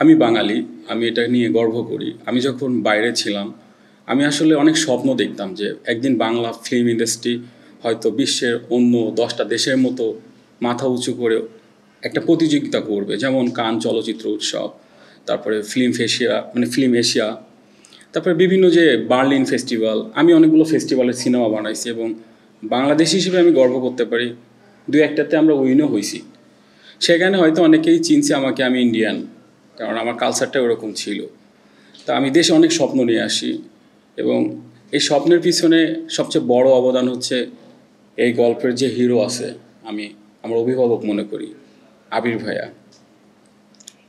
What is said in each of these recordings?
আমি বাঙালি, আমি এটা নিয়ে গর্ব করি। আমি যখন বাইরে ছিলাম, আমি আসলে অনেক স্বপ্ন দেখতাম যে একদিন বাংলা ফিল্ম ইন্ডাস্ট্রি হয়তো বিশ্বের অন্য 10টা দেশের মতো মাথা উঁচু করে একটা প্রতিযোগিতা করবে, যেমন কান চলচ্চিত্র উৎসব, তারপরে ফিল্ম এশিয়া, তারপরে বিভিন্ন যে বার্লিন ফেস্টিভ্যাল। আমি অনেকগুলো ফেস্টিভ্যালের সিনেমা বানাইছি এবং বাংলাদেশ হিসেবে আমি গর্ব করতে পারি দু একটাতে আমরা উইনও হয়েছি। সেখানে হয়তো অনেকেই চিনছে আমাকে, আমি ইন্ডিয়ান, কারণ আমার কালচারটা ওরকম ছিল। তা আমি দেশে অনেক স্বপ্ন নিয়ে আসি এবং এই স্বপ্নের পিছনে সবচেয়ে বড় অবদান হচ্ছে এই গল্পের যে হিরো আছে, আমি আমার অভিভাবক মনে করি আবির ভাইয়া।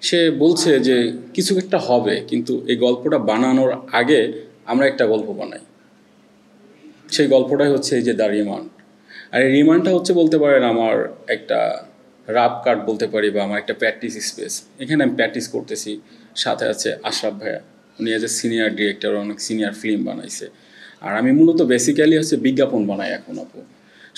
সে বলছে যে কিছু একটা হবে, কিন্তু এই গল্পটা বানানোর আগে আমরা একটা গল্প বানাই। সেই গল্পটাই হচ্ছে এই যে দ্য রিমান্ড। আর এই রিমান্ডটা হচ্ছে বলতে পারেন আমার একটা রাপ কাট বলতে পারি, বা আমার একটা প্র্যাকটিস স্পেস। এখানে আমি প্র্যাকটিস করতেছি, সাথে আছে আশরাফ ভাইয়া, উনি এজ এ সিনিয়র ডিরেক্টর, অনেক সিনিয়র ফিল্ম বানাইছে। আর আমি মূলত বেসিক্যালি হচ্ছে বিজ্ঞাপন বানাই এখন আপু।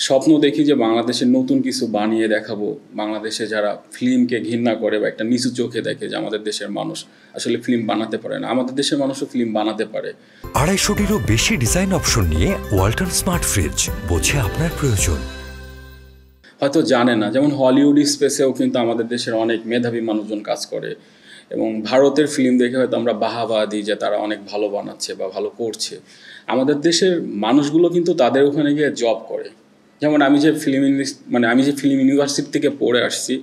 স্বপ্ন দেখি যে বাংলাদেশের নতুন কিছু বানিয়ে দেখাবো। বাংলাদেশে যারা ফিল্মকে ঘৃণা করে বা একটা নিচু চোখে দেখে যে আমাদের দেশের মানুষ আসলে ফিল্ম বানাতে পারে না, আমাদের দেশের মানুষও ফিল্ম বানাতে পারে। 250-টিরও বেশি ডিজাইন অপশন নিয়ে ওয়ালটন স্মার্ট ফ্রিজ, বোঝে আপনার প্রয়োজন। হয়তো জানে না, যেমন হলিউড স্পেসেও কিন্তু আমাদের দেশের অনেক মেধাবী মানুষজন কাজ করে, এবং ভারতের ফিল্ম দেখে হয়তো আমরা বাহাবা দিই যে তারা অনেক ভালো বানাচ্ছে বা ভালো করছে। আমাদের দেশের মানুষগুলো কিন্তু তাদের ওখানে গিয়ে জব করে। যেমন আমি যে ফিল্ম ইউনিভার্সিটি থেকে পড়ে আসছি,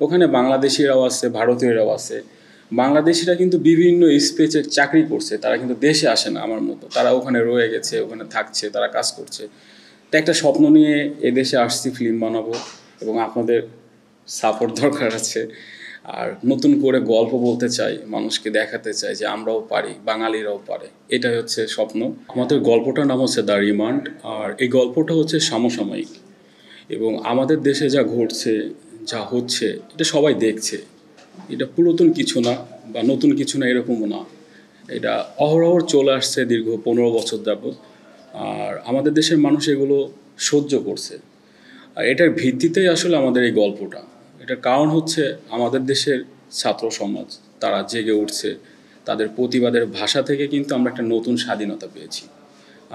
ওখানে বাংলাদেশিরাও আছে, ভারতীয়রাও আছে। বাংলাদেশিরা কিন্তু বিভিন্ন স্পেসে চাকরি করছে, তারা কিন্তু দেশে আসে না আমার মতো, তারা ওখানে রয়ে গেছে, ওখানে থাকছে, তারা কাজ করছে। তো একটা স্বপ্ন নিয়ে এদেশে আসছি ফিল্ম বানাবো, এবং আপনাদের সাপোর্ট দরকার আছে। আর নতুন করে গল্প বলতে চাই, মানুষকে দেখাতে চাই যে আমরাও পারি, বাঙালিরাও পারে। এটাই হচ্ছে স্বপ্ন। আমাদের গল্পটার নাম হচ্ছে দ্য রিমান্ড। আর এই গল্পটা হচ্ছে সমসাময়িক, এবং আমাদের দেশে যা ঘটছে, যা হচ্ছে, এটা সবাই দেখছে। এটা পুরাতন কিছু না বা নতুন কিছু না, এরকমও না। এটা অহরহ চলে আসছে দীর্ঘ 15 বছর যাবৎ। আর আমাদের দেশের মানুষ এগুলো সহ্য করছে। আর এটার ভিত্তিতেই আসলে আমাদের এই গল্পটা। এটার কারণ হচ্ছে আমাদের দেশের ছাত্র সমাজ, তারা জেগে উঠছে। তাদের প্রতিবাদের ভাষা থেকে কিন্তু আমরা একটা নতুন স্বাধীনতা পেয়েছি।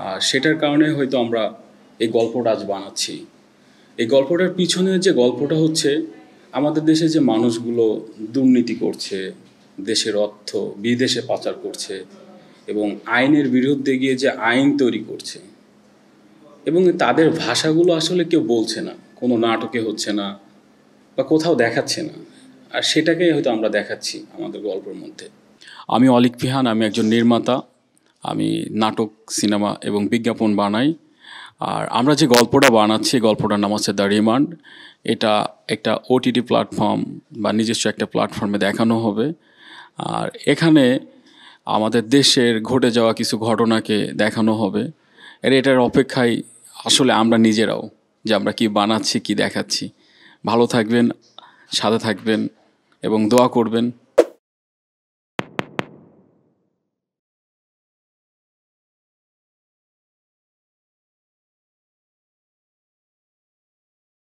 আর সেটার কারণে হয়তো আমরা এই গল্পটা আজ বানাচ্ছি। এই গল্পটার পিছনে যে গল্পটা হচ্ছে, আমাদের দেশে যে মানুষগুলো দুর্নীতি করছে, দেশের অর্থ বিদেশে পাচার করছে, এবং আইনের বিরুদ্ধে গিয়ে যে আইন তৈরি করছে, এবং তাদের ভাষাগুলো আসলে কেউ বলছে না, কোনো নাটকে হচ্ছে না বা কোথাও দেখাচ্ছে না। আর সেটাকেই হয়তো আমরা দেখাচ্ছি আমাদের গল্পের মধ্যে। আমি অলিক ফিহান, আমি একজন নির্মাতা। আমি নাটক, সিনেমা এবং বিজ্ঞাপন বানাই। আর আমরা যে গল্পটা বানাচ্ছি, গল্পটার নাম হচ্ছে দ্য রিমান্ড। এটা একটা ওটিটি প্ল্যাটফর্ম বা নিজস্ব একটা প্ল্যাটফর্মে দেখানো হবে। আর এখানে আমাদের দেশের ঘটে যাওয়া কিছু ঘটনাকে দেখানো হবে। এটার অপেক্ষায় আসলে আমরা নিজেরাও, যে আমরা কি বানাচ্ছি, কি দেখাচ্ছি। ভালো থাকবেন, সাথে থাকবেন এবং দোয়া করবেন।